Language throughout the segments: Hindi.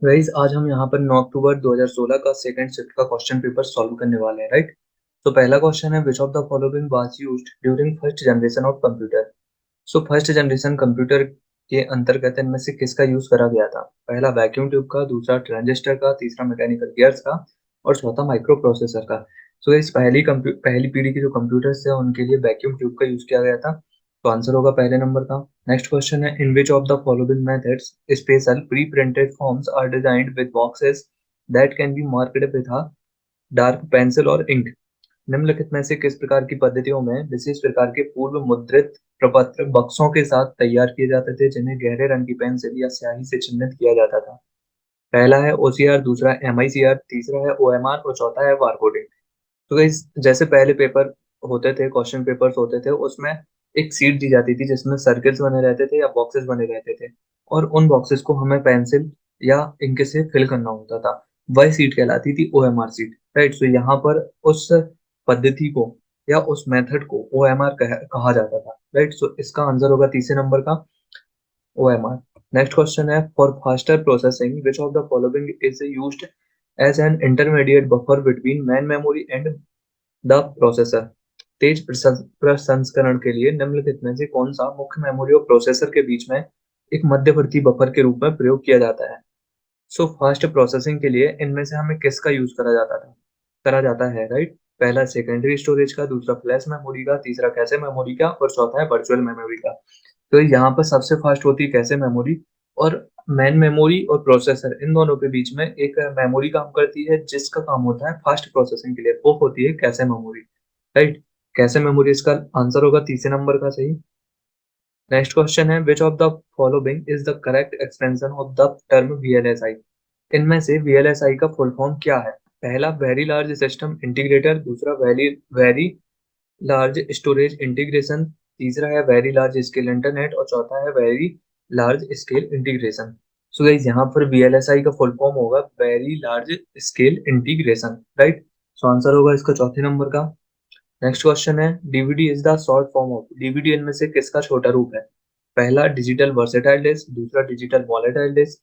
गाइस आज हम यहाँ पर 9 अक्टूबर 2016 का सेकंड शिफ्ट का क्वेश्चन पेपर सॉल्व करने वाले हैं, राइट। तो पहला क्वेश्चन है, which of the following was used during first generation of computer. So first generation computer के अंतर्गत इनमें से किसका यूज करा गया था? पहला वैक्यूम ट्यूब का, दूसरा ट्रांजिस्टर का, तीसरा मैकेनिकल गियर्स का और चौथा माइक्रो प्रोसेसर का। सो इस पहली पीढ़ी के जो कंप्यूटर्स थे उनके लिए वैक्यूम ट्यूब का यूज किया गया था। तो आंसर होगा पहले नंबर का। नेक्स्ट क्वेश्चन है, in which of the following methods special pre printed forms are designed with boxes that can be marked with a dark pencil और इंक। निम्नलिखित में से किस प्रकार की पद्धतियों में विशेष प्रकार के पूर्व मुद्रित प्रपत्र बक्सों के साथ तैयार किए जाते थे जिन्हें गहरे रंग की पेंसिल या स्याही से चिह्नित किया जाता था? पहला है ओसीआर, दूसरा एमआईसीआर, तीसरा है ओएमआर और चौथा है बारकोडिंग। तो इस जैसे पहले पेपर होते थे, क्वेश्चन पेपर्स होते थे, उसमें एक सीट दी जाती थी जिसमें सर्कल्स बने रहते थे या बॉक्सेस बने रहते थे, और उन बॉक्सेस को हमें पेंसिल या इंक से फिल करना होता था। वह सीट कहलाती थी ओएमआर सीट, राइट। सो यहाँ पर उस पद्धति को या उस मेथड को ओएमआर कहा जाता था, राइट। सो इसका आंसर होगा तीसरे नंबर का OMR। नेक्स्ट क्वेश्चन है, for faster processing which of the following is used as an intermediate buffer between main memory and the processor. तेज प्रसंस्करण के लिए निम्नलिखित में से कौन सा मुख्य मेमोरी और प्रोसेसर के बीच में एक मध्यवर्ती बफर के रूप में प्रयोग किया जाता है? सो फास्ट प्रोसेसिंग के लिए इनमें से हमें किसका यूज करा जाता है, राइट। पहला सेकेंडरी स्टोरेज का, दूसरा फ्लैश मेमोरी का, तीसरा कैशे मेमोरी का और चौथा है वर्चुअल मेमोरी का। तो यहाँ पर सबसे फास्ट होती है कैशे मेमोरी, और मेन मेमोरी और प्रोसेसर इन दोनों के बीच में एक मेमोरी काम करती है जिसका काम होता है फास्ट प्रोसेसिंग के लिए, वो होती है cache memory, right. Cache memory इसका आंसर होगा तीसरे नंबर का सही। नेक्स्ट क्वेश्चन है, which of the following is the correct expansion of the term VLSI. इनमें से वीएलएसआई का फुल फॉर्म क्या है? पहला वेरी लार्ज सिस्टम इंटीग्रेटर, दूसरा very very large storage integration, तीसरा है वेरी लार्ज स्केल इंटरनेट और चौथा है वेरी लार्ज स्केल इंटीग्रेशन। सो गाइस यहाँ पर वीएलएसआई का फुल फॉर्म होगा very large scale integration, right. So answer होगा इसका चौथे नंबर का। नेक्स्ट क्वेश्चन है, DVD is the short form of. DVD इनमें से किसका छोटा रूप है? पहला डिजिटल वर्सेटाइल डिस्क, दूसरा डिजिटल वॉलेटाइल डिस्क,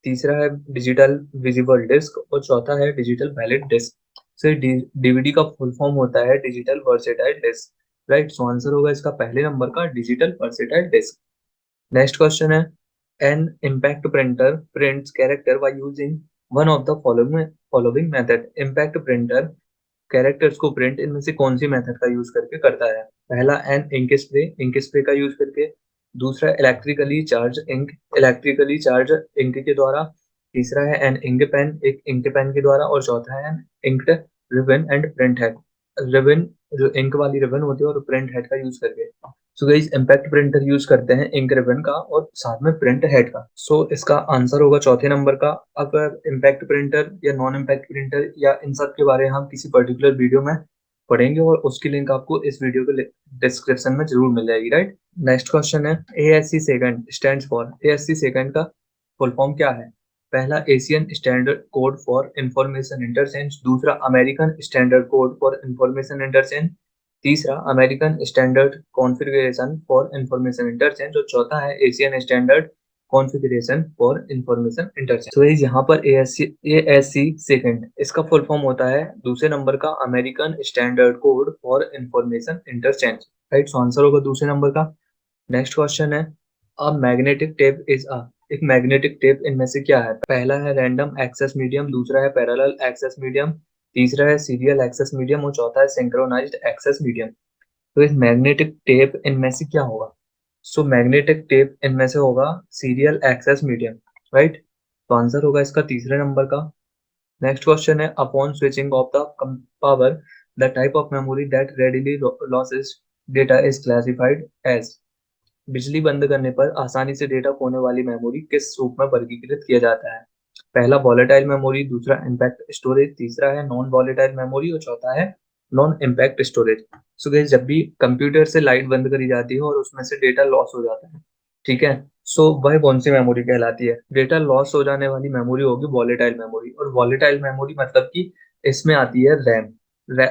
तीसरा है डिजिटल विजिबल डिस्क और चौथा है डिजिटल वैलिड डिस्क। से डीवीडी का फुल फॉर्म होता है digital versatile disc, right. So answer होगा इसका पहले नंबर का digital versatile disc. Next question है, an impact printer prints character by using one of the following method. Impact printer characters को प्रिंट इनमें से कौन सी मेथड का यूज करके करता है? पहला एन इंक स्प्रे का यूज करके, दूसरा इलेक्ट्रिकली चार्ज इंक के द्वारा, तीसरा है एन इंक पेन एक इंक पेन के द्वारा और चौथा है an inked ribbon and print head. Ribbon जो इंक वाली रिबन होती है और प्रिंट हेड का यूज करके। So guys impact printer use करते हैं इंक रिबन का और साथ में प्रिंट हेड का। सो इसका आंसर होगा चौथे नंबर का। अगर इम्पैक्ट प्रिंटर या नॉन इम्पैक्ट प्रिंटर या इन सब के बारे में हम किसी पर्टिकुलर वीडियो में पढ़ेंगे और उसकी लिंक आपको इस वीडियो के डिस्क्रिप्शन में जरूर मिल जाएगी, राइट। नेक्स्ट क्वेश्चन है, ASC second stands for. ASC second का फुल फॉर्म क्या है? पहला Asian standard code for information interchange, दूसरा American standard code for information interchange, तीसरा American standard configuration for information interchange और चौथा है Asian standard configuration for information interchange. तो यहाँ पर एएससी सेकंड इसका फुल फॉर्म होता है दूसरे नंबर का American standard code for information interchange, right. So answer होगा दूसरे नंबर का। नेक्स्ट क्वेश्चन है, a magnetic tape is a. एक मैग्नेटिक टेप इनमें से क्या है? पहला है रैंडम एक्सेस मीडियम, दूसरा है पैरेलल एक्सेस मीडियम, तीसरा है सीरियल एक्सेस मीडियम और चौथा है सिंक्रोनाइज्ड एक्सेस मीडियम। तो इस मैग्नेटिक टेप इनमें से क्या होगा? सो मैग्नेटिक टेप इनमें से होगा सीरियल एक्सेस मीडियम, राइट। तो आंसर होगा इसका तीसरे नंबर का। नेक्स्ट क्वेश्चन है, upon switching off the power the type of memory that readily losses data is classified as. बिजली बंद करने पर आसानी से डेटा खोने वाली मेमोरी किस रूप में वर्गीकृत किया जाता है? पहला वॉलेटाइल मेमोरी, दूसरा इम्पैक्ट स्टोरेज, तीसरा है नॉन वॉलेटाइल मेमोरी और चौथा है non impact storage. So guys जब भी कंप्यूटर से लाइट बंद करी जाती है और उसमें से डेटा लॉस हो जाता है, ठीक है, सो वह कौन सी मेमोरी कहलाती है? डेटा लॉस हो जाने वाली मेमोरी होगी वॉलेटाइल मेमोरी, और वॉलेटाइल मेमोरी मतलब कि इसमें आती है रैम।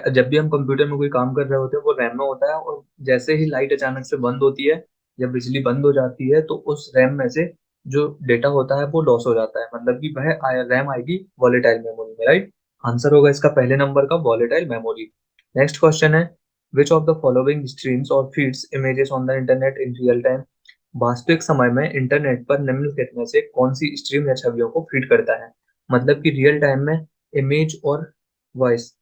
जब भी हम कंप्यूटर में कोई काम कर रहे होते हैं वो रैम में होता है, और जैसे ही लाइट अचानक से बंद होती है या बिजली बंद हो जाती है तो उस रैम में से जो डेटा होता है वो लॉस हो जाता है, मतलब कि वह रैम आएगी वॉलेटाइल मेमोरी में, राइट। आंसर होगा इसका पहले नंबर का वॉलेटाइल मेमोरी। नेक्स्ट क्वेश्चन है which of the following streams और feeds images on the internet in real time. वास्तविक समय में इंटरनेट पर निम्नलिखित में से कौन सी स्ट्रीम या छवियों को फीड करता है, मतलब कि रियल टाइम में इमेज और वॉइस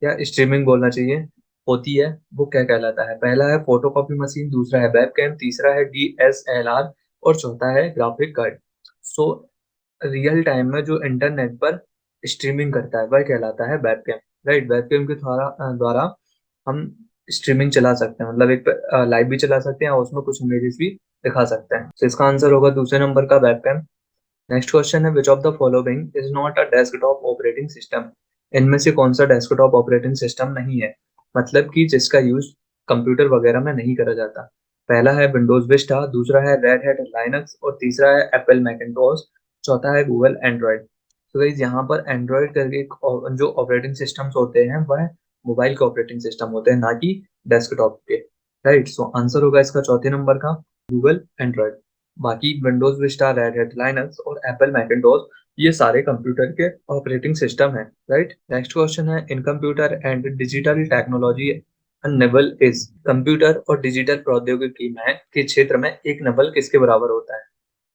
या स्ट्रीमिंग बोलना चाहिए होती है, वो क्या कहलाता है। पहला है फोटोकॉपी मशीन, दूसरा है वेबकैम, तीसरा है डीएसएलआर और चौथा है graphic card. So real time में जो इंटरनेट पर स्ट्रीमिंग करता है वह कहलाता है वेबकैम, राइट। वेबकैम के द्वारा हम स्ट्रीमिंग चला सकते हैं, मतलब एक लाइव भी चला सकते हैं और उसमें कुछ इमेजेस भी दिखा सकते हैं। तो इसका आंसर होगा दूसरे नंबर का वेबकैम। नेक्स्ट क्वेश्चन है which of the following is not a desktop operating system. इनमें से कौन सा डेस्कटॉप ऑपरेटिंग सिस्टम नहीं है, मतलब कि जिसका यूज कंप्यूटर वगैरह में नहीं करा जाता। पहला है विंडोज विस्टा, दूसरा है रेड हैट लाइनक्स और तीसरा है एप्पल मैकिंटोश, चौथा है गूगल एंड्रॉइड। तो गाइस यहाँ पर एंड्रॉइड करके जो ऑपरेटिंग सिस्टम्स होते हैं वह मोबाइल के ऑपरेटिंग सिस्टम होते हैं, ना कि डेस्कटॉप के, राइट। सो आंसर होगा इसका चौथे नंबर का गूगल एंड्रॉइड। बाकी Windows Vista, red hat Linux और एप्पल मैकिंटोश ये सारे कंप्यूटर के ऑपरेटिंग सिस्टम है, राइट। नेक्स्ट क्वेश्चन है इन computer and digital technology Nobel is. Computer और डिजिटल प्रौद्योगिकी में के क्षेत्र में एक नबल किसके बराबर होता है।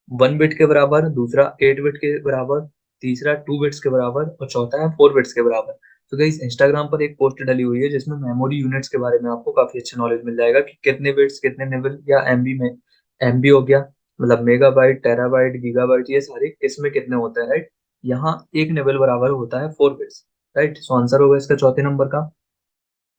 1 बिट के बराबर, दूसरा 8 बिट के बराबर, तीसरा 2 बिट्स के बराबर और चौथा है 4 बिट्स के बराबर। तो गाइस इंस्टाग्राम पर एक पोस्ट डली हुई है जिसमें मेमोरी यूनिट्स के बारे में आपको काफी अच्छा नॉलेज मिल जाएगा कि कितने बिट्स कितने निबल या एमबी में, एमबी हो गया मतलब मेगाबाइट, टेराबाइट, गीगाबाइट, ये सारे किसमें कितने होते हैं, राइट। यहाँ एक निबल बराबर होता है 4 बिट्स, राइट। सो आंसर होगा इसका चौथे नंबर का।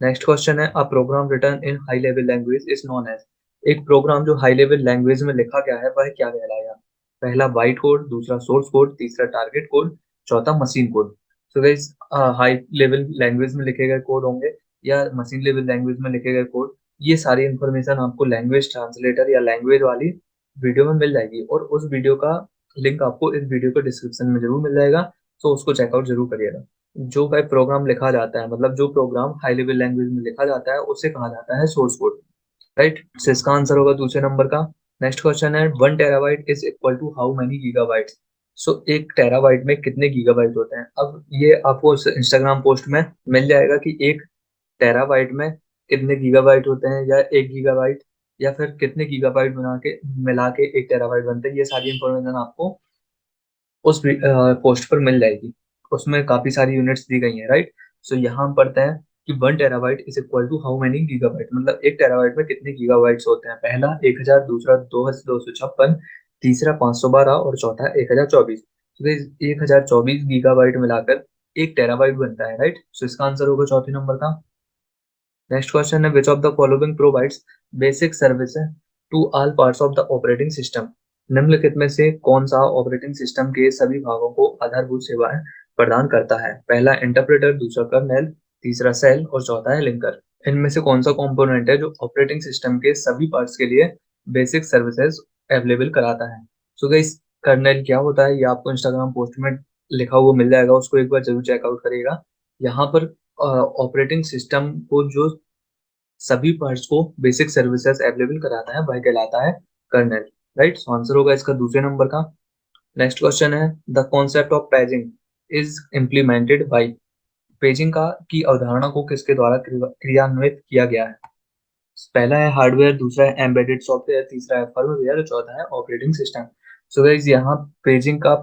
नेक्स्ट क्वेश्चन है a program written in high level language is known as. एक प्रोग्राम जो हाई लेवल लैंग्वेज में लिखा गया है वह क्या कहलाएगा। पहला बाइट कोड, दूसरा सोर्स कोड, तीसरा टारगेट कोड, चौथा machine code. So guys high level language में लिखे गए कोड होंगे या मशीन लेवल लैंग्वेज में लिखे गए कोड, ये सारी इंफॉर्मेशन आपको लैंग्वेज ट्रांसलेटर या लैंग्वेज वाली वीडियो में मिल जाएगी और उस वीडियो का लिंक आपको इस वीडियो के डिस्क्रिप्शन में जरूर मिल जाएगा। तो उसको चेकआउट जरूर करिएगा। जो वह प्रोग्राम लिखा जाता है, मतलब जो प्रोग्राम हाई लेवल लैंग्वेज में लिखा जाता है उसे कहा जाता है सोर्स कोड, राइट। तो इसका आंसर होगा दूसरे नंबर का। नेक्स्ट क्वेश्चन है 1 terabyte is equal to how many gigabytes. So 1 terabyte में कितने गीगाबाइट होते हैं। अब ये आपको इंस्टाग्राम पोस्ट में मिल जाएगा कि 1 टेराबाइट में कितने गीगाबाइट होते हैं या 1 गीगाबाइट या फिर कितने गीगाबाइट बना के मिला के 1 टेराबाइट बनते हैं। ये सारी इंफॉर्मेशन आपको उस पोस्ट पर मिल जाएगी। उसमें काफी सारी यूनिट्स दी गई हैं, राइट। सो यहाँ हम पढ़ते हैं कि 1 terabyte is equal to how many gigabyte, मतलब 1 टेराबाइट में कितने गीगाबाइट्स होते हैं। पहला 1000, दूसरा 2256, तीसरा 512 और चौथा 1024। तो 1024 गीगाबाइट मिलाकर 1 टेराबाइट बनता है, राइट। सो इसका आंसर होगा चौथे नंबर का। नेक्स्ट क्वेश्चन है which of the following provides basic service to all parts of the operating system. निम्नलिखित में से कौन सा ऑपरेटिंग सिस्टम के सभी भागों को आधारभूत सेवाएं प्रदान करता है। पहला इंटरप्रेटर, दूसरा कर्नेल, तीसरा सेल और चौथा है लिंकर। इनमें से कौन सा कंपोनेंट है जो ऑपरेटिंग सिस्टम के सभी पार्ट्स के लिए बेसिक सर्विसेज अवेलेबल कराता है। सो गाइस कर्नेल क्या होता है ये आपको इंस्टाग्राम पोस्ट में लिखा हुआ मिल जाएगा, उसको एक बार जरूर चेकआउट करिएगा। यहाँ पर ऑपरेटिंग सिस्टम को जो सभी पार्ट्स को बेसिक सर्विसेज अवेलेबल कराता है वह कहलाता है कर्नेल, राइट। सो आंसर होगा इसका दूसरे नंबर का। नेक्स्ट क्वेश्चन है the concept of paging is implemented by. Paging का की अवधारणा को किसके द्वारा क्रियान्वित किया गया है। पहला है हार्डवेयर, दूसरा है एम्बेडेड सॉफ्टवेयर, तीसरा है फर्मवेयर और चौथा है ऑपरेटिंग सिस्टम। सो गाइस यहाँ पेजिंग का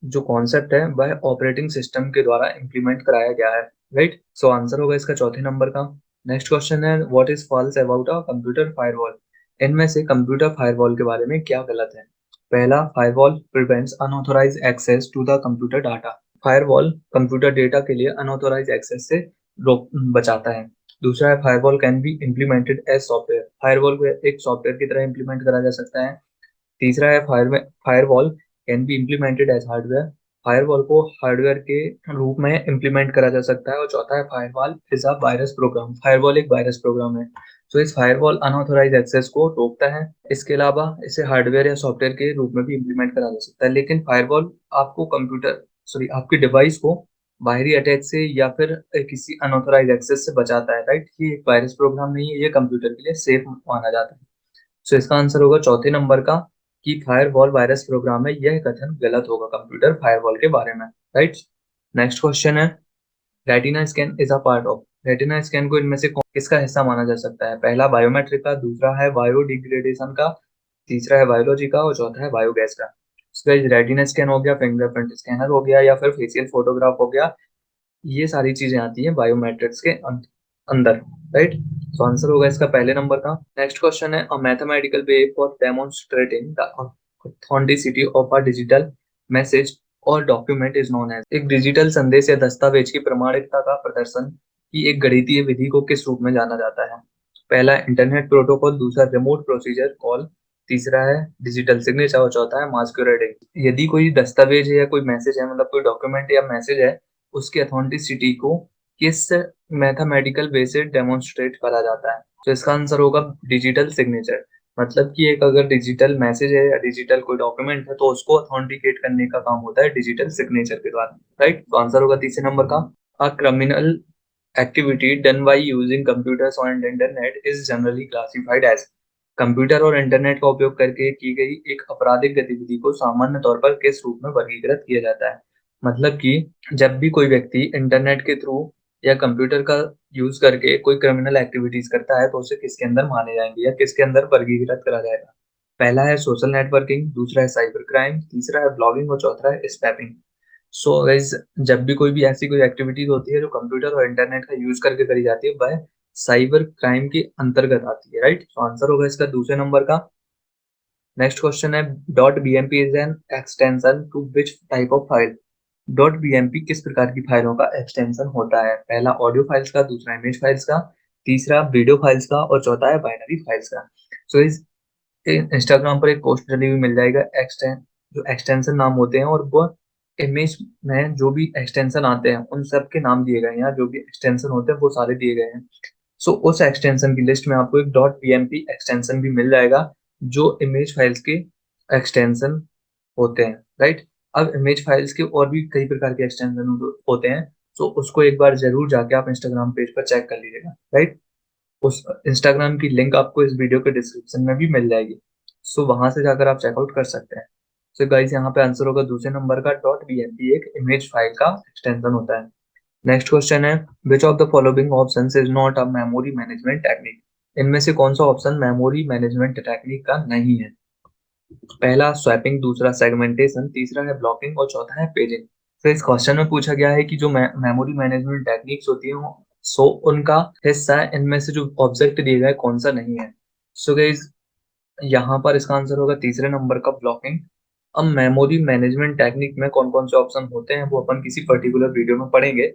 जो कॉन्सेप्ट है वह ऑपरेटिंग सिस्टम के द्वारा इम्प्लीमेंट कराया गया है, राइट। सो आंसर होगा इसका चौथे नंबर का। नेक्स्ट क्वेश्चन है what is false about a computer firewall. इनमें से कंप्यूटर फायरवॉल के बारे में क्या गलत है। पहला firewall prevents unauthorized access to the computer data. Firewall computer data के लिए अनऑथोराइज्ड एक्सेस से रोक बचाता है। दूसरा है firewall can be implemented as software. Firewall को एक सॉफ्टवेयर की तरह इम्प्लीमेंट करा जा सकता है। तीसरा है firewall can be implemented as hardware. Firewall को हार्डवेयर के रूप में इम्प्लीमेंट करा जा सकता है। और चौथा है firewall is a virus program. Firewall एक वायरस प्रोग्राम है। तो इस फायरवॉल अनऑथोराइज एक्सेस को रोकता है। इसके अलावा इसे हार्डवेयर या सॉफ्टवेयर के रूप में भी इम्प्लीमेंट करा जा सकता है, लेकिन फायरवॉल आपको आपकी डिवाइस को बाहरी अटैक से या फिर किसी अनऑथोराइज एक्सेस से बचाता है, राइट। ये एक वायरस प्रोग्राम नहीं है, ये कंप्यूटर के लिए सेफ माना जाता है। सो इसका आंसर होगा चौथे नंबर का कि फायरवॉल वायरस प्रोग्राम है, यह कथन गलत होगा कंप्यूटर फायरवॉल के बारे में, राइट। नेक्स्ट क्वेश्चन है retina scan is a part of. Retina scan को इनमें से किसका हिस्सा माना जा सकता है? पहला बायोमेट्रिक का, दूसरा है बायोडिग्रेडेशन का, तीसरा है बायोलॉजी का और चौथा है बायोगैस का। इसका रेटिना स्कैन हो गया, फिंगरप्रिंट स्कैनर हो गया या फिर फेशियल फोटोग्राफ हो गया, ये सारी चीजें आती हैं बायोमेट्रिक्स के अंदर, राइट। तो आंसर होगा इसका पहले नंबर का। नेक्स्ट क्वेश्चन है a mathematical way for demonstrating the authenticity of a digital message और डॉक्यूमेंट इज नोन एज। एक डिजिटल संदेश या दस्तावेज की प्रमाणिकता का प्रदर्शन की एक गणितीय विधि को किस रूप में जाना जाता है? पहला इंटरनेट प्रोटोकॉल, दूसरा रिमोट प्रोसीजर कॉल, तीसरा है डिजिटल सिग्नेचर और चौथा है मास्क्यूरेडिंग। यदि कोई दस्तावेज है या कोई मैसेज है, मतलब कोई डॉक्यूमेंट या मैसेज है, उसकी अथेंटिसिटी को किस मैथमेटिकल वे से डेमोन्स्ट्रेट करा जाता है? तो इसका आंसर होगा डिजिटल सिग्नेचर। मतलब कि एक अगर डिजिटल मैसेज है या डिजिटल कोई डॉक्यूमेंट है तो उसको अथेंटिकेट करने का काम होता है डिजिटल सिग्नेचर के द्वारा, राइट। तो आंसर होगा तीसरे नंबर का। A criminal activity done by using computers and internet is generally classified as। Computer और इंटरनेट का उपयोग करके की गई एक आपराधिक गतिविधि को सामान्य तौर पर किस रूप में वर्गीकृत किया जाता है? मतलब कि जब भी कोई व्यक्ति इंटरनेट के थ्रू या कंप्यूटर का यूज करके कोई क्रिमिनल एक्टिविटीज करता है तो उसे किसके अंदर माने जाएंगे या किसके अंदर वर्गीकृत करा जाएगा? पहला है सोशल नेटवर्किंग, दूसरा है साइबर क्राइम, तीसरा है ब्लॉगिंग और चौथा है स्पैमिंग। सो गाइस, जब भी कोई भी ऐसी कोई एक्टिविटीज होती है जो कंप्यूटर और इंटरनेट का यूज करके करी जाती है वह साइबर क्राइम के अंतर्गत आती है, राइट। तो आंसर होगा इसका दूसरे नंबर का। नेक्स्ट क्वेश्चन है dot BMP is an extension to which type of file. Dot BMP किस प्रकार की फाइलों का एक्सटेंशन होता है? पहला ऑडियो फाइल्स का, दूसरा इमेज फाइल्स का, तीसरा वीडियो फाइल्स का और चौथा है बाइनरी फाइल्स का। सो इस इंस्टाग्राम पर एक पोस्ट डली हुई मिल जाएगा, जो एक्सटेंशन नाम होते हैं और वो इमेज में जो भी एक्सटेंशन आते हैं उन सब के नाम दिए गए हैं, या जो भी एक्सटेंशन होते हैं वो सारे दिए गए हैं। सो उस एक्सटेंशन की लिस्ट में आपको एक डॉट पीएमपी एक्सटेंशन भी मिल जाएगा जो इमेज फाइल्स के एक्सटेंशन होते हैं, राइट। अब इमेज फाइल्स के और भी कई प्रकार के एक्सटेंशन होते हैं, तो उसको एक बार जरूर जाके आप इंस्टाग्राम पेज पर चेक कर लीजिएगा, राइट। उस इंस्टाग्राम की लिंक आपको इस वीडियो के डिस्क्रिप्शन में भी मिल जाएगी, सो वहां से जाकर आप चेकआउट कर सकते हैं। सो गाइस, यहाँ पे आंसर होगा दूसरे नंबर का, डॉट बीएमपी एक इमेज फाइल का एक्सटेंशन होता है। नेक्स्ट क्वेश्चन है which of the following options is not a memory management technique. इनमें से कौन सा ऑप्शन मेमोरी मैनेजमेंट टेक्निक का नहीं है? पहला स्वैपिंग, दूसरा सेगमेंटेशन, तीसरा है ब्लॉकिंग और चौथा है पेजिंग। तो इस क्वेश्चन में पूछा गया है कि जो मेमोरी मैनेजमेंट टेक्निक्स होती हैं सो उनका हिस्सा इनमें से जो ऑब्जेक्ट दिए गए कौन सा नहीं है? सो गाइस, यहाँ पर इसका आंसर होगा तीसरे नंबर का, ब्लॉकिंग। अब मेमोरी मैनेजमेंट टेक्निक में कौन कौन से ऑप्शन होते हैं वो अपन किसी पर्टिकुलर वीडियो में पढ़ेंगे।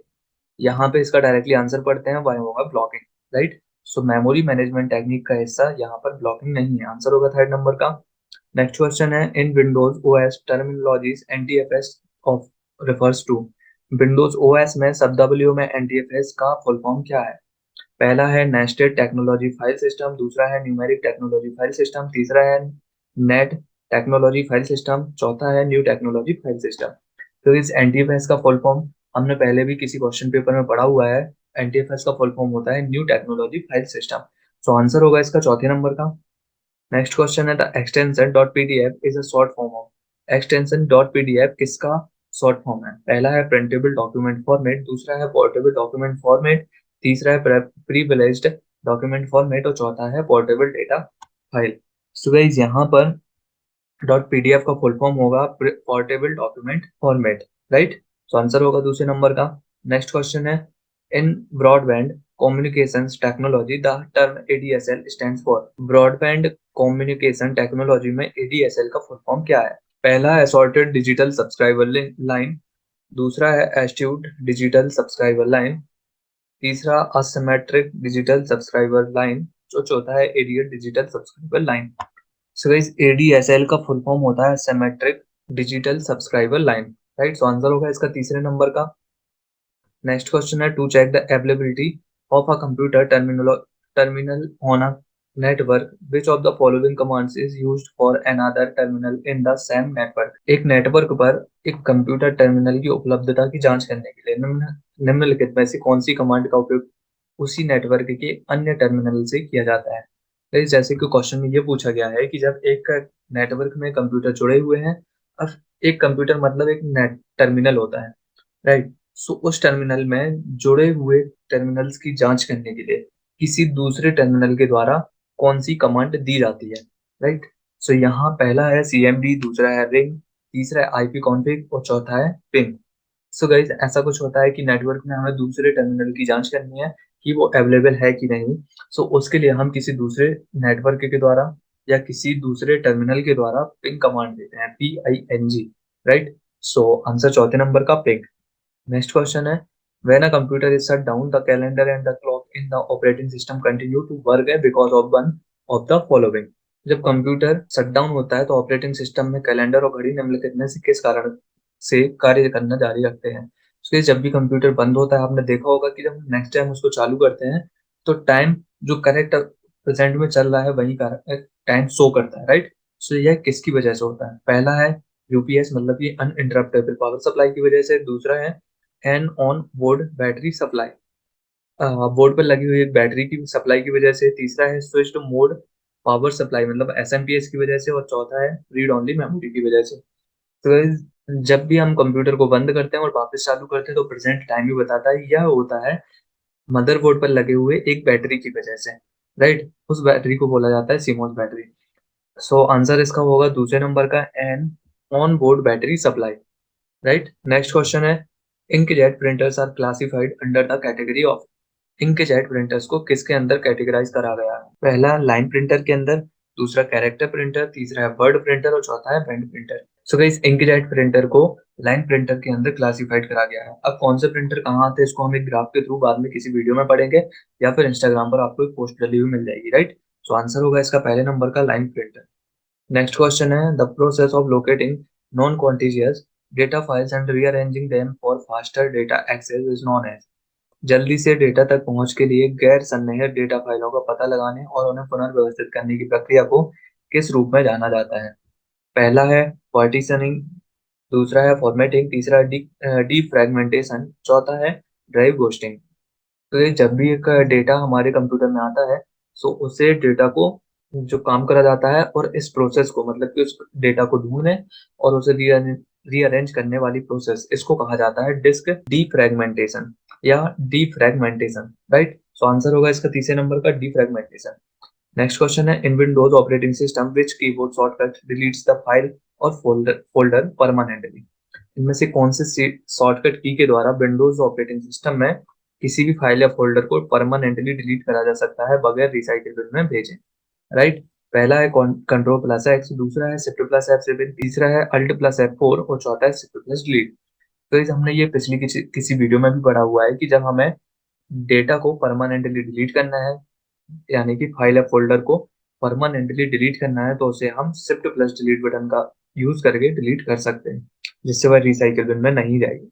यहाँ पे इसका डायरेक्टली आंसर पढ़ते हैं, वह होगा blocking, right. So memory management technique का हिस्सा यहाँ पर ब्लॉकिंग नहीं है, आंसर होगा थर्ड नंबर का। नेक्स्ट क्वेश्चन है in Windows OS terminologies NTFS of refers to. Windows OS में शब्दावलियों में एनटीएफएस का फुल फॉर्म क्या है? पहला है नेस्टेड टेक्नोलॉजी फाइल सिस्टम, दूसरा है न्यूमेरिक टेक्नोलॉजी फाइल सिस्टम, तीसरा है नेट टेक्नोलॉजी फाइल सिस्टम, चौथा है न्यू टेक्नोलॉजी फाइल सिस्टम। तो इस एनटीएफएस का फुल फॉर्म हमने पहले भी किसी क्वेश्चन पेपर में पढ़ा हुआ है। एनटीएफएस का फुल फॉर्म होता है न्यू टेक्नोलॉजी फाइल सिस्टम। सो आंसर होगा इसका चौथे नंबर का। नेक्स्ट क्वेश्चन है the extension dot PDF is a short form of. Extension dot PDF किसका शॉर्ट फॉर्म है? पहला है प्रिंटेबल डॉक्यूमेंट फॉर्मेट, दूसरा है पोर्टेबल डॉक्यूमेंट फॉर्मेट, तीसरा है प्रीविलेज्ड डॉक्यूमेंट फॉर्मेट और चौथा है portable data file. So guys, यहाँ पर डॉट पीडीएफ का फुल फॉर्म होगा portable document format, right. So answer होगा दूसरे नंबर का। नेक्स्ट क्वेश्चन है in broadband communications technology the term ADSL stands for। Broadband communication technology में ADSL का फुल फॉर्म क्या है? पहला है असॉर्टेड डिजिटल सब्सक्राइबर लाइन, दूसरा है एस्ट्यूट डिजिटल सब्सक्राइबर लाइन, तीसरा असिमेट्रिक डिजिटल सब्सक्राइबर लाइन, जो चौथा है ideal digital subscriber line. So guys, ADSL का फुल फॉर्म होता है symmetric digital subscriber line, right. So answer होगा इसका तीसरे नंबर का। नेक्स्ट क्वेश्चन है to check the availability of a computer terminal on a network which of the following commands is used for another terminal in the same network. एक नेटवर्क पर एक कंप्यूटर टर्मिनल की उपलब्धता की जांच करने के लिए निम्नलिखित में से कौन सी कमांड का उपयोग उसी नेटवर्क के अन्य टर्मिनल से किया जाता है? जैसे कि क्वेश्चन में ये पूछा गया है कि जब एक नेटवर्क में कंप्यूटर जुड़े हुए हैं। अब एक कंप्यूटर मतलब एक नेट टर्मिनल होता है, राइट। सो उस टर्मिनल में जुड़े हुए टर्मिनल्स की जांच करने के लिए किसी दूसरे टर्मिनल के द्वारा कौन सी कमांड दी जाती है, राइट। सो यहाँ पहला है CMD, दूसरा है रिंग, तीसरा है IP कॉन्फ़िग और चौथा है पिंग। सो गाइज ऐसा कुछ होता है कि नेटवर्क में हमें दूसरे टर्मिनल की जांच करनी है कि वो अवेलेबल है कि नहीं। सो उसके लिए हम किसी दूसरे नेटवर्क के द्वारा या किसी दूसरे टर्मिनल के द्वारा पिंग कमांड देते हैं, PING, राइट। सो आंसर चौथे नंबर का पिंग। नेक्स्ट क्वेश्चन है, when a computer is shut down, the calendar and the clock in the operating system continue to work because of one of the following। जब कंप्यूटर शट डाउन होता है तो ऑपरेटिंग सिस्टम में कैलेंडर और घड़ी निम्नलिखित में से किस कारण से कार्य करना जारी रखते हैं। इसलिए जब भी कंप्यूटर बंद होता है, आपने देखा होगा कि जब नेक्स्ट टाइम उसको चालू करते हैं तो टाइम जो करेक्ट प्रेजेंट में चल रहा है वही टाइम शो करता है, राइट। सो यह किसकी वजह से होता है? पहला है UPS मतलब कि अनइंटरप्टेबल पावर सप्लाई की वजह से, दूसरा है an on board battery supply, board पर लगी हुई एक बैटरी की सप्लाई की वजह से, तीसरा है स्विच्ड मोड पावर सप्लाई मतलब SMPS की वजह से, और चौथा है रीड ओनली मेमोरी की वजह से। तो guys, जब भी हम कंप्यूटर को बंद करते हैं और वापस चालू करते हैं तो प्रेजेंट टाइम ही बताता है। यह होता है मदरबोर्ड पर लगे हुए एक बैटरी की वजह से, राइट। उस बैटरी को बोला जाता है CMOS बैटरी। सो आंसर इसका होगा दूसरे नंबर का an on board battery supply, right. Next question है, inkjet printers are classified under the category of. Inkjet printers को किसके अंदर कैटेगराइज करा गया है? पहला लाइन प्रिंटर के अंदर, दूसरा कैरेक्टर प्रिंटर, तीसरा है वर्ड प्रिंटर और चौथा है pen printer. So guys inkjet printer को लाइन प्रिंटर के अंदर क्लासिफाइड करा गया है। अब कौन से प्रिंटर कहाँ आते हैं इसको हम एक ग्राफ के थ्रू बाद में किसी वीडियो में पढ़ेंगे या फिर इंस्टाग्राम पर आपको एक पोस्ट डली हुई मिल जाएगी, राइट। सो आंसर होगा इसका पहले नंबर का लाइन प्रिंटर। नेक्स्ट क्वेश्चन है, the process of locating non contiguous data files and rearranging them for faster data access is known as. जल्दी से डेटा तक पहुंच के लिए गैर सन्निहित डेटा फाइलों का पता लगाने और उन्हें पुनर्व्यवस्थित करने की प्रक्रिया को किस रूप में जाना जाता है? पहला है पार्टीशनिंग, दूसरा है फॉर्मेटिंग, तीसरा है डी फ्रेगमेंटेशन, चौथा है ड्राइव घोस्टिंग। तो ये जब भी एक डेटा हमारे कंप्यूटर में आता है तो उसे डेटा को जो काम करा जाता है और इस प्रोसेस को मतलब कि उस डेटा को ढूंढने और उसे रीअरेंज करने वाली प्रोसेस, इसको कहा जाता है डिस्क डीफ्रैगमेंटेशन या डीफ्रैगमेंटेशन, राइट। सो आंसर होगा इसका तीसरे नंबर का डीफ्रैगमेंटेशन। नेक्स्ट क्वेश्चन है, in Windows operating system which keyboard shortcut deletes the file और फोल्डर परमानेंटली। इनमें से कौन से शॉर्टकट की के द्वारा विंडोज ऑपरेटिंग सिस्टम में किसी भी फाइल या फोल्डर को परमानेंटली डिलीट करा जा सकता है बगैर रिसाइकिल बिन में भेजे, राइट। पहला है कंट्रोल प्लस एक्स, दूसरा है शिफ्ट प्लस F7, तीसरा है अल्ट प्लस F4 और चौथा है शिफ्ट प्लस डिलीट। तो इस हमने ये पिछली किसी वीडियो में भी पढ़ा हुआ है कि जब हमें डेटा को परमानेंटली डिलीट करना है यानी कि फाइल या फोल्डर को परमानेंटली डिलीट करना है तो उसे हम शिफ्ट प्लस डिलीट बटन का यूज करके डिलीट कर सकते हैं, जिससे वह रिसाइकिल बिन में नहीं जाएगी।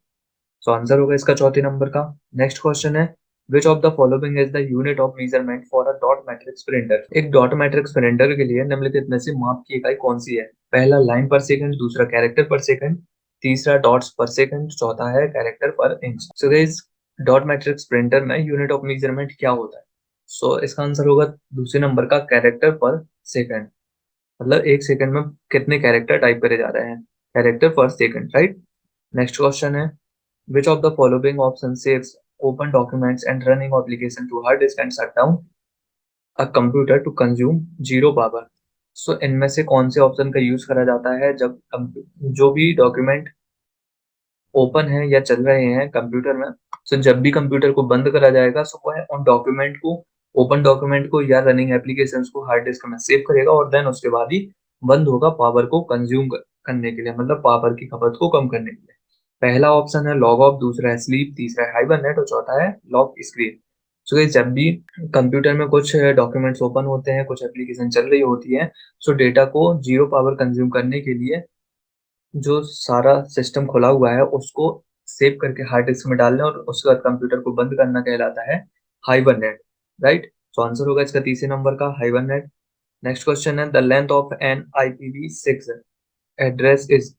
सो आंसर होगा इसका चौथे नंबर का। नेक्स्ट क्वेश्चन है, which of the following is the unit of measurement for a dot matrix printer. एक डॉट मैट्रिक्स प्रिंटर के लिए निम्नलिखित में से माप की इकाई कौन सी है? पहला लाइन पर सेकंड, दूसरा कैरेक्टर पर सेकंड, तीसरा डॉट्स पर सेकंड, चौथा है कैरेक्टर पर inch. So guys dot matrix printer में यूनिट ऑफ मेजरमेंट क्या होता है? सो इसका आंसर होगा दूसरे नंबर का कैरेक्टर पर सेकंड, मतलब एक सेकंड में कितने कैरेक्टर टाइप करे जा रहे हैं, कैरेक्टर पर सेकंड, राइट। नेक्स्ट क्वेश्चन है, which of the following option saves open documents and running application to hard disk and shut down a computer to consume zero power। सो इनमें से कौन से ऑप्शन का यूज करा जाता है जब जो भी डॉक्यूमेंट ओपन है या चल रहे हैं कंप्यूटर में, सो जब भी कंप्यूटर को बंद करा जाएगा सो वह उन डॉक्यूमेंट को, ओपन डॉक्यूमेंट को या रनिंग एप्लीकेशंस को हार्ड डिस्क में सेव करेगा और देन उसके बाद ही बंद होगा पावर को कंज्यूम करने के लिए, मतलब पावर की खपत को कम करने के लिए। पहला ऑप्शन है लॉग ऑफ, दूसरा है स्लीप, तीसरा है हाइबरनेट और चौथा है लॉक स्क्रीन। सो ये जब भी कंप्यूटर में कुछ डॉक्यूमेंट्स ओपन होते हैं, कुछ एप्लीकेशन चल रही होती है, सो डेटा को जीरो पावर कंज्यूम करने के लिए जो सारा सिस्टम खुला हुआ है उसको सेव करके हार्ड डिस्क में डालना और उसके बाद कंप्यूटर को बंद करना कहलाता है हाइबरनेट, राइट। सो आंसर होगा इसका तीसरे नंबर का हाइबरनेट। नेक्स्ट क्वेश्चन है, the length of an IPv6 address is.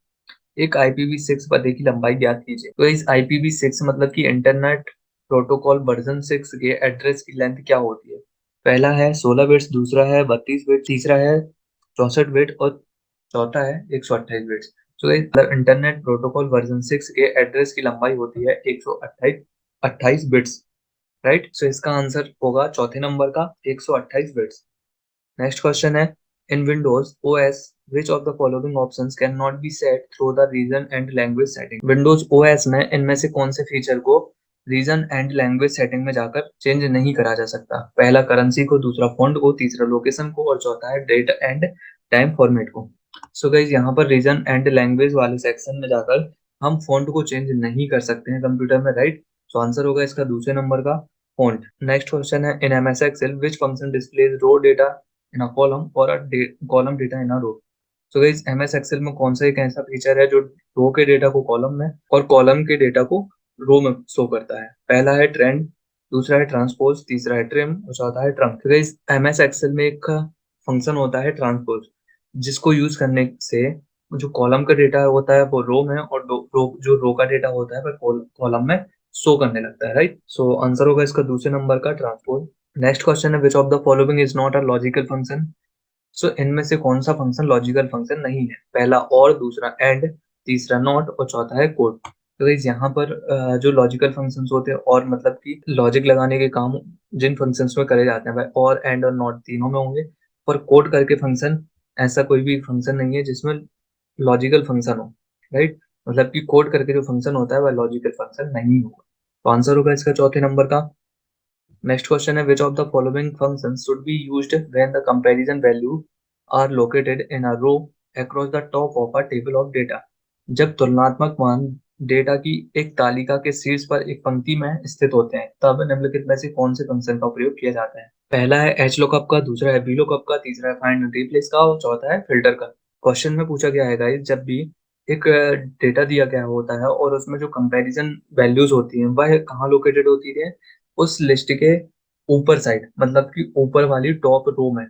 एक IPv6 पते की लंबाई ज्ञात कीजिए। तो इस IPv6 मतलब कि इंटरनेट प्रोटोकॉल वर्जन 6 के एड्रेस की लेंथ क्या होती है? पहला है 16 बिट्स, दूसरा है 32 बिट, तीसरा है 64 बिट और चौथा है 128 बिट्स। तो इंटरनेट प्रोटोकॉल वर्जन 6 के एड्रेस की लंबाई होती है 128 बिट्स, राइट। सो इसका आंसर होगा चौथे नंबर का 128 बिट्स। नेक्स्ट क्वेश्चन है, in Windows OS which of the following options can not be set through the region and language setting. Windows OS में इनमें से कौन से फीचर को रीजन एंड लैंग्वेज सेटिंग में जाकर चेंज नहीं करा जा सकता। पहला करेंसी को, दूसरा फॉन्ट को, तीसरा लोकेशन को और चौथा है डेट एंड टाइम फॉर्मेट को। सो गाइस यहाँ पर रीजन एंड लैंग्वेज वाले सेक्शन में जाकर हम फॉन्ट को चेंज नहीं कर सकते हैं कंप्यूटर में, राइट। सो आंसर होगा इसका दूसरे नंबर का फॉन्ट। नेक्स्ट क्वेश्चन है, in MS Excel which function displays row data in a column और a column data in a row. So guys MS Excel में कौन सा एक ऐसा फीचर है जो रो के डेटा को कॉलम में और कॉलम के डेटा को रो में शो करता है। पहला है ट्रेंड, दूसरा है ट्रांसपोज, तीसरा है ट्रिम और चौथा है ट्रंक। तो गाइस एमएस एक्सेल में एक फंक्शन होता है ट्रांसपोज, जिसको यूज करने से जो कॉलम का डेटा होता है वो रो में और जो रो का डेटा होता है वो कॉलम में शो करने लगता है, राइट। सो आंसर होगा इसका दूसरे नंबर का ट्रांसपोज। नेक्स्ट क्वेश्चन है, which of the following is not a logical function. So इनमें से कौन सा फंक्शन लॉजिकल फंक्शन नहीं है। पहला और, दूसरा एंड, तीसरा नॉट और चौथा है कोड। तो गाइस यहाँ पर जो लॉजिकल फंक्शंस होते हैं और मतलब कि लॉजिक लगाने के काम जिन फंक्शंस में करे जाते हैं भाई और एंड और नॉट तीनों में होंगे, पर कोड करके फंक्शन ऐसा कोई भी फंक्शन नहीं है जिसमें लॉजिकल फंक्शन हो, राइट। मतलब कि कोड करके जो फंक्शन होता है वह लॉजिकल फंक्शन नहीं होगा। तो आंसर होगा इसका चौथे नंबर का। नेक्स्ट क्वेश्चन है, which of the following functions should be used when the comparison value are located in a row across the top of a table of data. जब तुलनात्मक मान डेटा की एक तालिका के शीर्ष पर एक पंक्ति में स्थित होते हैं तब निम्नलिखित में से कौन से फंक्शन का प्रयोग किया जाता है। पहला है एच लुकअप का, दूसरा है वी लुकअप का, तीसरा है फाइंड एंड रिप्लेस का और चौथा है फिल्टर का। क्वेश्चन में पूछा गया है गाइस, जब भी एक डेटा दिया गया होता है और उसमें जो कंपैरिजन वैल्यूज होती हैं वह कहाँ लोकेटेड होती है, उस लिस्ट के ऊपर साइड, मतलब कि ऊपर वाली टॉप रो में,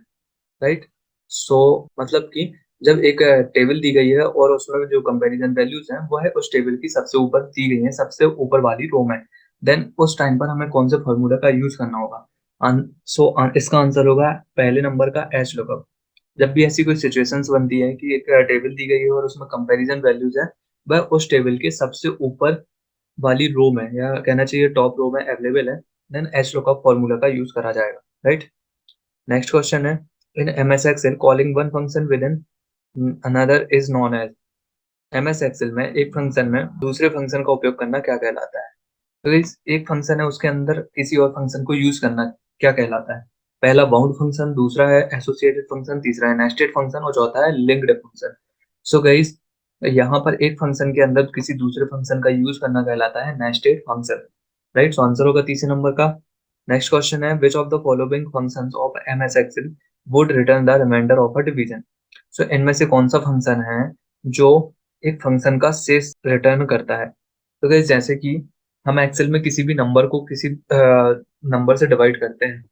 राइट। सो मतलब कि जब एक टेबल दी गई है और उसमें जो कंपैरिजन वैल्यूज हैं वो है उस टेबल की सबसे ऊपर दी गई है, सबसे ऊपर वाली रो में, देन उस टाइम पर हमें कौन से फॉर्मूला का यूज करना होगा। इसका आंसर होगा पहले नंबर का एच लुकअप। जब भी ऐसी कोई सिचुएशंस बनती है कि एक टेबल दी गई है और उसमें कंपैरिजन वैल्यूज है, वह उस टेबल के सबसे ऊपर वाली रो में या कहना चाहिए टॉप रो में अवेलेबल है, देन एच लुकअप फॉर्मूला का यूज करा जाएगा, राइट। नेक्स्ट क्वेश्चन है, in MS Excel calling one function within another is known as. MS Excel में एक फंक्शन में दूसरे फंक्शन का उपयोग करना क्या कहलाता है। तो इस एक फंक्शन है उसके अंदर किसी और फंक्शन को यूज करना क्या कहलाता है। पहला बाउंड फंक्शन, दूसरा है एसोसिएटेड फंक्शन, तीसरा है नेस्टेड फंक्शन और चौथा है लिंक्ड फंक्शन। सो गाइस यहाँ पर एक फंक्शन के अंदर किसी दूसरे फंक्शन का यूज करना कहलाता है nested function, right. So answer होगा तीसरे नंबर का। नेक्स्ट क्वेश्चन है, which of the following functions of MS Excel would return the remainder of a division. So इनमें से कौन सा फंक्शन है जो एक फंक्शन का शेष रिटर्न करता है। तो गाइस जैसे कि हम एक्सेल में किसी भी नंबर को किसी नंबर से डिवाइड करते हैं,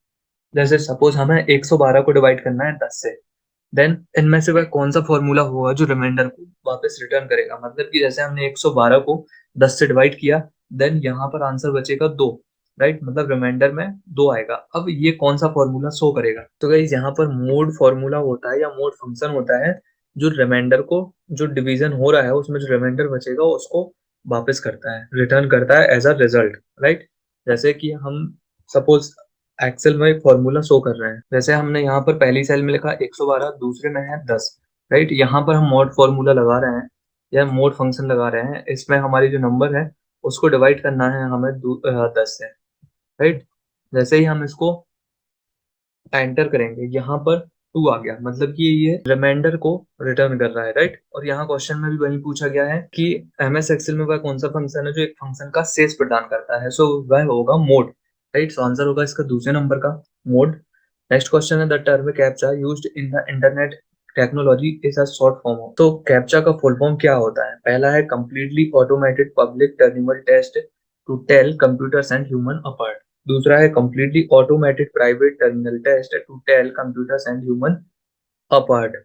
जैसे सपोज हमें 112 को डिवाइड करना है 10 से, देन इनमें से वह कौन सा फॉर्मूला होगा जो रिमाइंडर को वापस रिटर्न करेगा। मतलब कि जैसे हमने 112 को 10 से डिवाइड किया, देन यहाँ पर आंसर बचेगा 2, राइट। मतलब रिमाइंडर में 2 आएगा। अब ये कौन सा फॉर्मूला शो करेगा। तो गाइस यहाँ पर मोड फॉर्मूला होता है या मोड फंक्शन होता है जो रिमाइंडर को, जो डिवीजन हो रहा है उसमें जो रिमाइंडर बचेगा उसको वापस करता है, रिटर्न करता है एज अ रिजल्ट, राइट। जैसे कि हम सपोज एक्सेल में एक फॉर्मूला शो कर रहे हैं, जैसे हमने यहाँ पर पहली सेल में लिखा 112, दूसरे में है 10, राइट। यहाँ पर हम मोड फॉर्मूला लगा रहे हैं या मोड फंक्शन लगा रहे हैं, इसमें हमारी जो नंबर है उसको डिवाइड करना है हमें 10 से, राइट। जैसे ही हम इसको एंटर करेंगे यहाँ पर 2 आ गया, मतलब कि ये रिमाइंडर को रिटर्न कर रहा है, राइट। और यहाँ क्वेश्चन में भी वही पूछा गया है कि एमएस एक्सेल में वह कौन सा फंक्शन है जो एक फंक्शन का शेष प्रदान करता है। सो वह होगा मोड, राइट। सो आंसर होगा इसका दूसरे नंबर का मोड। नेक्स्ट क्वेश्चन है, the term captcha used in the internet technology is a short form of. तो कैप्चा का फुल फॉर्म क्या होता है। पहला है completely automated public terminal test to tell computers and human apart. दूसरा है completely automated private terminal test to tell computers and human apart।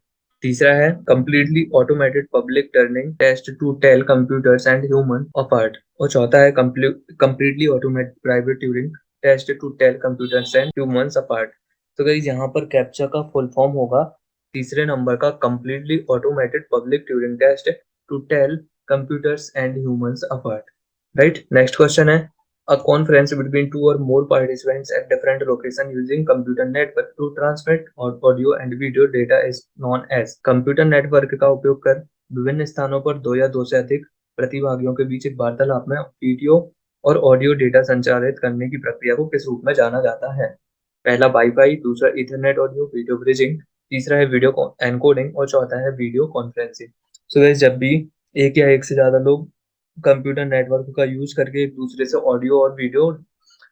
तीसरा है completely automated public turning test to tell computers and human apart। और चौथा है completely automated private Turing test to tell computers and humans apart। तो गाइस यहाँ पर कैप्चा का फुल फॉर्म होगा तीसरे नंबर का completely automated public Turing test to tell computers and humans apart, right. Next question है a conference between two or more participants at different location using computer network to transmit audio and video data is known as। Computer network का उपयोग कर विभिन्न स्थानों पर दो या दो से अधिक प्रतिभागियों के बीच एक वार्तालाप में वीडियो और ऑडियो डेटा संचारित करने की प्रक्रिया को किस रूप में जाना जाता है। पहला वाईफाई, दूसरा इथरनेट ऑडियो वीडियो ब्रिजिंग, तीसरा है वीडियो एनकोडिंग और चौथा है वीडियो कॉन्फ्रेंसिंग। सो गाइस, जब भी एक या एक से ज्यादा लोग कंप्यूटर नेटवर्क का यूज करके एक दूसरे से ऑडियो और वीडियो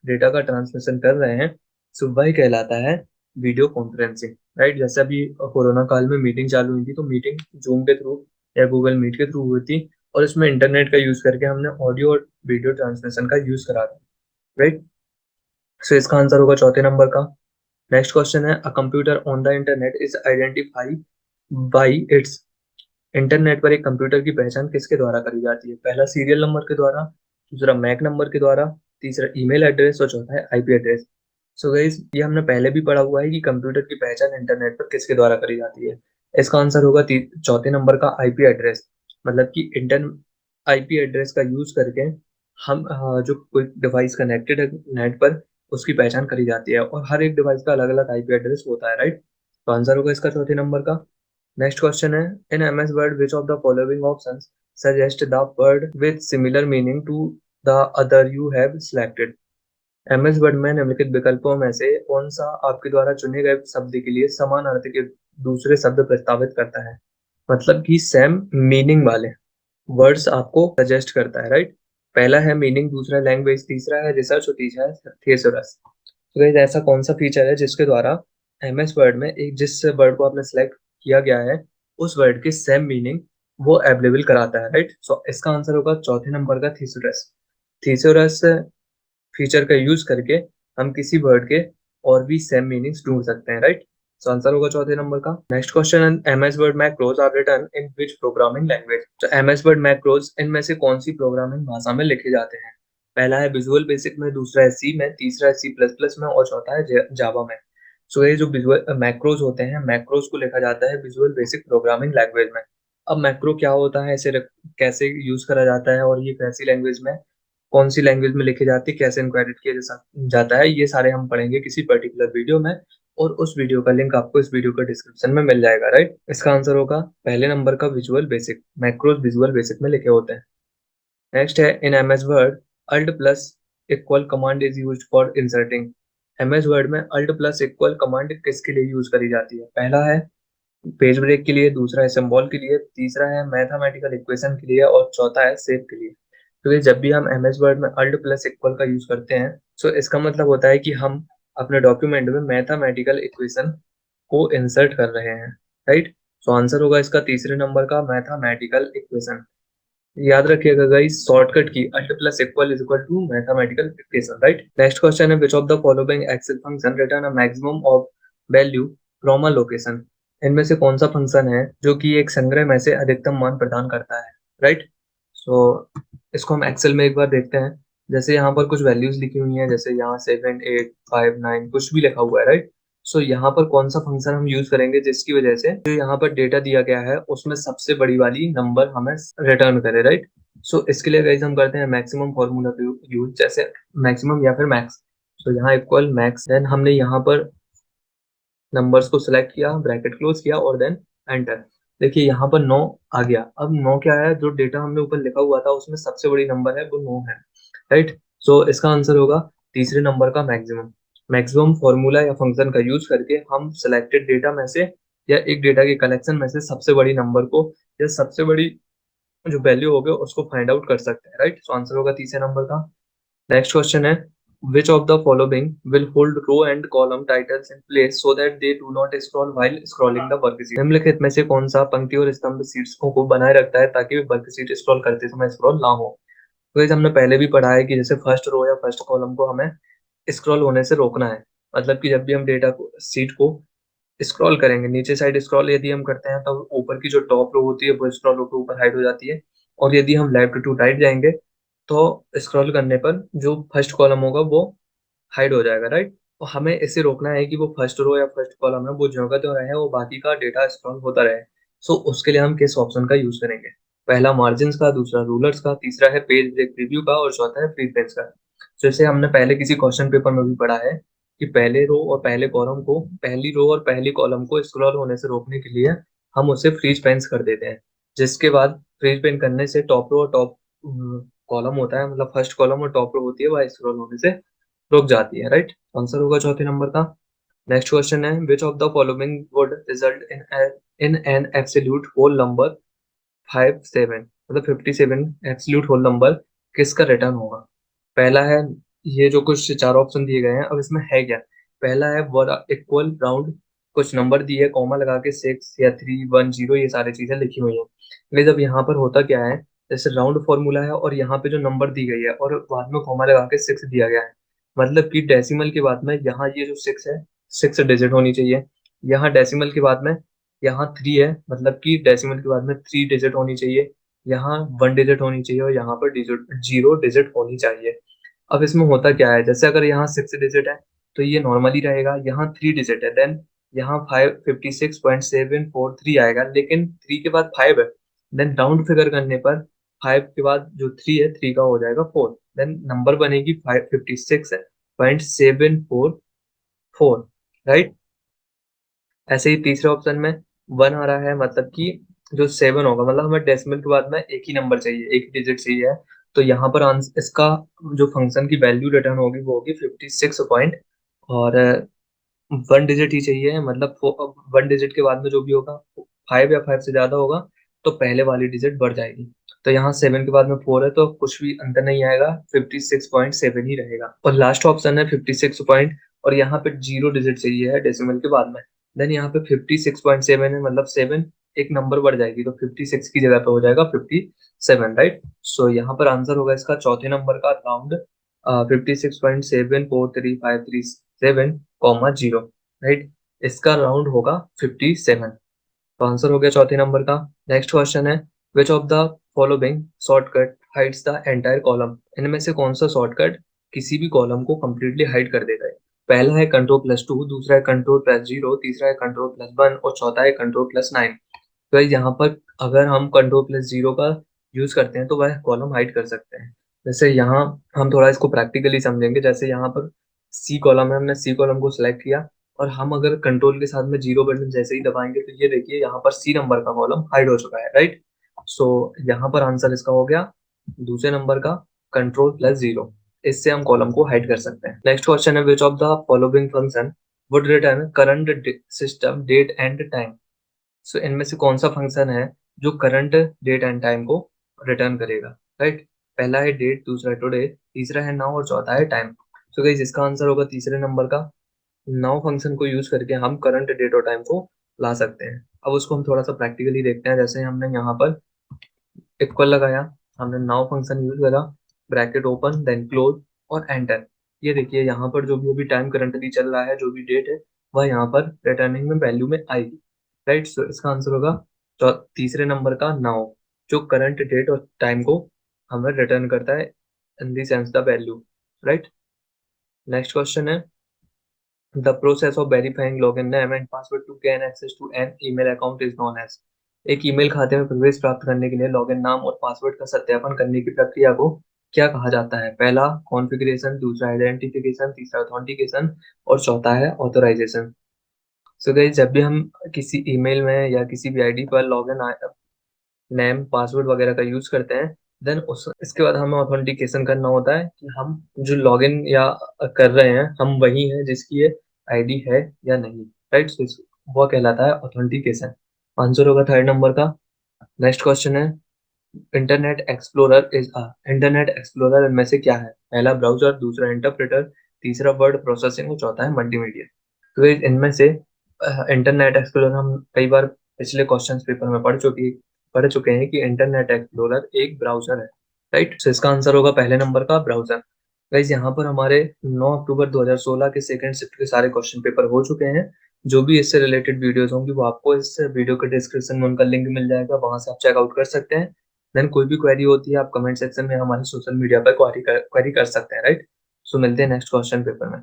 डेटा का ट्रांसमिशन कर रहे हैं, सो वही कहलाता है वीडियो कॉन्फ्रेंसिंग, राइट। जैसे अभी कोरोना काल में मीटिंग चालू हुई थी, तो मीटिंग जूम के थ्रू या गूगल मीट के थ्रू हुई थी और इसमें इंटरनेट का यूज करके हमने ऑडियो और वीडियो ट्रांसमिशन का यूज करा था, राइट। सो इसका आंसर होगा चौथे नंबर का। नेक्स्ट क्वेश्चन है a computer on the internet is identify by its. Internet पर एक कंप्यूटर की पहचान किसके द्वारा करी जाती है। पहला सीरियल नंबर के द्वारा, दूसरा मैक नंबर के द्वारा, तीसरा ईमेल एड्रेस और चौथा है आईपी एड्रेस। सो गाइस, ये हमने पहले भी पढ़ा हुआ है कि कंप्यूटर की पहचान इंटरनेट पर किसके द्वारा करी जाती है। इसका आंसर होगा चौथे नंबर का आईपी एड्रेस। मतलब कि आईपी एड्रेस का यूज करके हम जो कोई डिवाइस कनेक्टेड है नेट पर, उसकी पहचान करी जाती है और हर एक डिवाइस का अलग अलग आईपी एड्रेस होता है, राइट। तो आंसर होगा इसका चौथे नंबर का। नेक्स्ट क्वेश्चन है in MS Word which of the following options suggest the word with similar meaning to the other you have selected. MS Word में निम्नलिखित विकल्पों में से कौन सा आपके द्वारा चुने गए शब्द के लिए समान अर्थ के दूसरे शब्द प्रस्तावित करता है। मतलब कि सेम मीनिंग वाले वर्ड्स आपको सजेस्ट करता है, राइट। पहला है मीनिंग, दूसरा लैंग्वेज, तीसरा है रिसर्च और तीसरा है थियोसॉरस। तो गाइस, ऐसा कौन सा फीचर है जिसके द्वारा एमएस वर्ड में एक जिस वर्ड को आपने सेलेक्ट किया गया है उस वर्ड की सेम मीनिंग वो अवेलेबल कराता है, राइट। सो इसका आंसर होगा चौथे नंबर का थियोसॉरस। थियोसॉरस फीचर का यूज करके हम किसी वर्ड के और भी सेम मीनिंग्स ढूंढ सकते हैं, राइट। सो आंसर होगा चौथे नंबर का। Next question, MS Word macros are written in which programming language. तो एमएस वर्ड मैक्रोज इनमें से कौन सी प्रोग्रामिंग भाषा में लिखे जाते हैं। पहला है विजुअल बेसिक में, दूसरा है सी में, तीसरा है सी प्लस प्लस में और चौथा है जावा में। सो ये जो विजुअल मैक्रोज होते हैं, मैक्रोज को लिखा जाता है विजुअल बेसिक प्रोग्रामिंग लैंग्वेज में। अब मैक्रो क्या होता है, इसे कैसे यूज करा जाता है और ये कैसी लैंग्वेज में, कौन सी लैंग्वेज में लिखी जाती है, कैसे इनको एडिट किया जाता है, ये सारे हम पढ़ेंगे किसी पर्टिकुलर वीडियो में और उस वीडियो का लिंक आपको इस वीडियो के डिस्क्रिप्शन में मिल जाएगा, राइट। इसका आंसर होगा पहले नंबर का visual basic. Macros visual basic में लिखे होते हैं। नेक्स्ट है in MS Word alt plus equal command is used for inserting. MS Word में अल्ट प्लस इक्वल कमांड किसके लिए यूज करी जाती है। पहला है पेज ब्रेक के लिए, दूसरा है सिंबल के लिए, तीसरा है मैथमेटिकल इक्वेशन के लिए और चौथा है सेव के लिए। तो ये जब भी हम एमएस वर्ड में अल्ट प्लस इक्वल का यूज करते हैं, तो इसका मतलब होता है कि हम अपने डॉक्यूमेंट में मैथमेटिकल इक्वेशन को इंसर्ट कर रहे हैं, राइट। तो आंसर होगा इसका तीसरे नंबर का मैथमेटिकल इक्वेशन। याद रखिएगा guys, shortcut key alt plus equal is equal to mathematical equation, right. Next question है which of the following Excel function return a maximum of value from a location. इनमें से कौन सा फंक्शन है जो कि एक संग्रह में से अधिकतम मान प्रदान करता है, राइट। सो इसको हम एक्सेल में एक बार देखते हैं। जैसे यहाँ पर कुछ वैल्यूज लिखी हुई हैं, जैसे यहाँ 7 8 5 9 कुछ भी लिखा हुआ है, राइट। सो यहाँ पर कौन सा फंक्शन हम यूज करेंगे जिसकी वजह से जो यहाँ पर डेटा दिया गया है उसमें सबसे बड़ी वाली नंबर हमें रिटर्न करे, राइट। सो इसके लिए गाइस हम करते हैं मैक्सिमम फॉर्मूला का यूज, जैसे मैक्सिमम या फिर मैक्स। तो यहाँ इक्वल मैक्स, देन हमने यहाँ पर नंबर्स को सिलेक्ट किया, ब्रैकेट क्लोज किया और देन एंटर। देखिए यहाँ पर 9 आ गया। अब 9 क्या है, जो डेटा हमने ऊपर लिखा हुआ था उसमें सबसे बड़ी नंबर है वो 9 है, राइट। सो इसका आंसर होगा तीसरे नंबर का मैक्सिमम। मैक्सिमम फॉर्मूला या फंक्शन का यूज करके हम सिलेक्टेड डेटा में से या एक डेटा के कलेक्शन में से सबसे बड़ी नंबर को या सबसे बड़ी जो वैल्यू होगी उसको फाइंड आउट कर सकते हैं, राइट। सो आंसर होगा तीसरे नंबर का। नेक्स्ट क्वेश्चन है which of the following will hold row and column titles in place so that they do not scroll while scrolling the worksheet। निम्नलिखित में से कौन सा पंक्ति और स्तंभ शीर्षकों को बनाए रखता है ताकि वर्कशीट स्क्रॉल करते समय स्क्रॉल ना हो। तो ये हमने पहले भी पढ़ा है कि जैसे फर्स्ट रो या फर्स्ट कॉलम को हमें स्क्रॉल होने से रोकना है। मतलब कि जब भी हम डेटा को सीट को स्क्रॉल करेंगे, नीचे साइड स्क्रॉल यदि हम करते हैं तो ऊपर की जो टॉप रो होती है वो स्क्रॉल होकर ऊपर हाइड हो जाती है और यदि हम लेफ्ट टू राइट जाएंगे तो स्क्रॉल करने पर जो फर्स्ट कॉलम होगा वो हाइड हो जाएगा, राइट। तो हमें इसे रोकना है कि वो फर्स्ट रो या फर्स्ट कॉलम है वो ज्यों का त्यों रहे, वो बाकी का डेटा स्क्रॉल होता रहे। सो उसके लिए हम किस ऑप्शन का यूज करेंगे? पहला मार्जिन का, दूसरा रूलर्स का, तीसरा है पेज ब्रेक प्रीव्यू का, और चौथा है प्रीफ्रेंस का। जैसे हमने पहले किसी क्वेश्चन पेपर में भी पढ़ा है कि पहले रो और पहले कॉलम को, पहली रो और पहली कॉलम को स्क्रॉल होने से रोकने के लिए हम उसे फ्रीज पेंस कर देते हैं। जिसके बाद फ्रीज पेन करने से टॉप रो और टॉप कॉलम होता है, मतलब फर्स्ट कॉलम और टॉप रो होती है, वह स्क्रॉल होने से रुक जाती है, राइट। आंसर होगा चौथे नंबर का। नेक्स्ट क्वेश्चन है, which of the following would result in an absolute whole number 57, मतलब 57 एब्सोल्यूट होल नंबर किसका रिटर्न होगा? पहला है, ये जो कुछ चार ऑप्शन दिए गए हैं, अब इसमें है क्या? पहला है वर इक्वल राउंड, कुछ नंबर दिए कॉमा लगा के 6 या 3 1 0, ये सारी चीजें लिखी हुई हैं। लेकिन जब यहाँ पर होता क्या है, जैसे राउंड फॉर्मूला है और यहाँ पे जो नंबर दी गई है और बाद में कॉमा लगा के 6 दिया गया है, मतलब कि डेसिमल के बाद में यहाँ ये जो 6 है, 6 डिजिट होनी चाहिए। यहाँ डेसिमल के बाद में यहाँ 3 है, मतलब कि डेसिमल के बाद में 3 डिजिट होनी चाहिए। यहाँ 1 डिजिट होनी चाहिए और यहाँ पर डिजिट 0 डिजिट होनी चाहिए। अब इसमें होता क्या है, जैसे अगर यहाँ 6 डिजिट है तो ये नॉर्मली रहेगा, यहाँ 3 डिजिट है, देन यहाँ 556.743 आएगा, लेकिन 3 के बाद 5 है। देन राउंड फिगर करने पर 5 के बाद जो 3 है, 3 का हो जाएगा 4, देन नंबर बनेगी 556.744, राइट। ऐसे ही तीसरे ऑप्शन में 1 आ रहा है, मतलब कि जो 7 होगा, मतलब हमें डेसिमल के बाद में एक ही नंबर चाहिए, एक ही डिजिट चाहिए है। तो यहाँ पर आंसर इसका जो फंक्शन की वैल्यू रिटर्न होगी वो होगी 56 पॉइंट, और 1 डिजिट ही चाहिए, मतलब 1 डिजिट के बाद में जो भी होगा 5 या 5 से ज्यादा होगा तो पहले वाली डिजिट बढ़ जाएगी। तो यहाँ 7 के बाद में 4 है तो कुछ भी अंतर नहीं आएगा, 56.7 ही रहेगा। और लास्ट ऑप्शन है 56 पॉइंट, और यहाँ पे 0 डिजिट चाहिए है डेसिमल के बाद में। देन यहाँ पे 56.7 है, मतलब 7 एक नंबर बढ़ जाएगी, तो 56 की जगह पे हो जाएगा 57, राइट। सो यहाँ पर आंसर होगा इसका चौथे नंबर का, राउंड 56.743537, 0, इसका राउंड होगा 57। तो आंसर हो गया चौथे नंबर का। नेक्स्ट क्वेश्चन है, which of the following shortcut hides the entire column? इनमें से कौन सा शॉर्टकट किसी भी कॉलम को कंप्लीटली हाइड कर देता है? पहला है कंट्रोल+2, दूसरा है कंट्रोल+0, तीसरा है कंट्रोल+1 और चौथा है कंट्रोल+9। तो यहाँ पर अगर हम कंट्रोल+0 का यूज करते हैं तो वह कॉलम हाइड कर सकते हैं। जैसे यहाँ हम थोड़ा इसको प्रैक्टिकली समझेंगे, जैसे यहाँ पर सी कॉलम है, हमने सी कॉलम को सिलेक्ट किया और हम अगर कंट्रोल के साथ में 0 बटन जैसे ही दबाएंगे तो ये देखिए यहाँ पर सी नंबर का कॉलम हाइड हो चुका है, राइट। सो यहाँ पर आंसर इसका हो गया दूसरे नंबर का कंट्रोल+0, इससे हम कॉलम को हाइड कर सकते हैं। नेक्स्ट क्वेश्चन है, which of the following function would return current system date and time? So इनमें से कौन सा फंक्शन है जो करंट डेट एंड टाइम को रिटर्न करेगा, राइट। पहला है डेट, दूसरा है टुडे, तीसरा है नाउ और चौथा है टाइम। सो गाइस इसका आंसर होगा तीसरे नंबर का। नाउ फंक्शन को यूज करके हम करंट डेट और टाइम को ला सकते हैं। अब उसको हम थोड़ा सा प्रैक्टिकली देखते हैं। जैसे हमने यहाँ पर इक्वल लगाया, हमने नाउ फंक्शन यूज करा, ब्रैकेट ओपन देन क्लोज और एंटर। ये देखिए यहाँ पर जो भी अभी टाइम करंटली चल रहा है, जो भी डेट है वह यहाँ पर रिटर्निंग में वैल्यू में आएगी, राइट। सो इसका आंसर होगा तो तीसरे नंबर का नाउ, जो करंट डेट और टाइम को हमें रिटर्न करता है in the sense the value, right. Next question है, the process of verifying login name and password to gain access to an email account is known as. एक ईमेल खाते में प्रवेश प्राप्त करने के लिए लॉगिन नाम और पासवर्ड का सत्यापन करने की प्रक्रिया को क्या कहा जाता है? पहला कॉन्फ़िगरेशन, दूसरा आइडेंटिफिकेशन, तीसरा ऑथेंटिकेशन और चौथा है ऑथराइजेशन। सो गाइस जब भी हम किसी ईमेल में या किसी भी आईडी पर लॉगिन नेम पासवर्ड वगैरह का यूज करते हैं, देन उस इसके बाद हमें ऑथेंटिकेशन करना होता है कि हम जो लॉगिन या कर रहे हैं हम वही हैं जिसकी ये आईडी है या नहीं, राइट। सो वो कहलाता है ऑथेंटिकेशन। आंसर होगा थर्ड नंबर का। नेक्स्ट क्वेश्चन है, इंटरनेट एक्सप्लोरर इनमें से क्या है? पहला ब्राउजर, दूसरा इंटरप्रेटर, तीसरा वर्ड प्रोसेसिंग और चौथा है मल्टीमीडिया। तो इनमें से इंटरनेट एक्सप्लोरर हम कई बार पिछले क्वेश्चन पेपर में पढ़ चुके हैं कि इंटरनेट एक्सप्लोरर एक ब्राउजर है, राइट। तो इसका आंसर होगा पहले नंबर का ब्राउजर। गाइस यहाँ पर हमारे 9 अक्टूबर 2016 के सेकंड शिफ्ट के सारे क्वेश्चन पेपर हो चुके हैं। जो भी इससे रिलेटेड वीडियोस होंगी वो आपको इस वीडियो के डिस्क्रिप्शन में उनका लिंक मिल जाएगा, वहां से आप चेकआउट कर सकते हैं। देन कोई भी क्वेरी होती है आप कमेंट सेक्शन में हमारे सोशल मीडिया पर क्वेरी कर सकते हैं, राइट। सो मिलते हैं नेक्स्ट क्वेश्चन पेपर में।